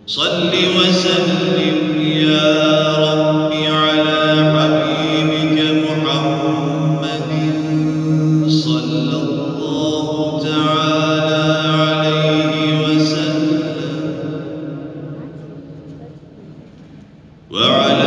صل وسلم يا رب على حبيبك محمد صلى الله تعالى عليه وسلم وعلى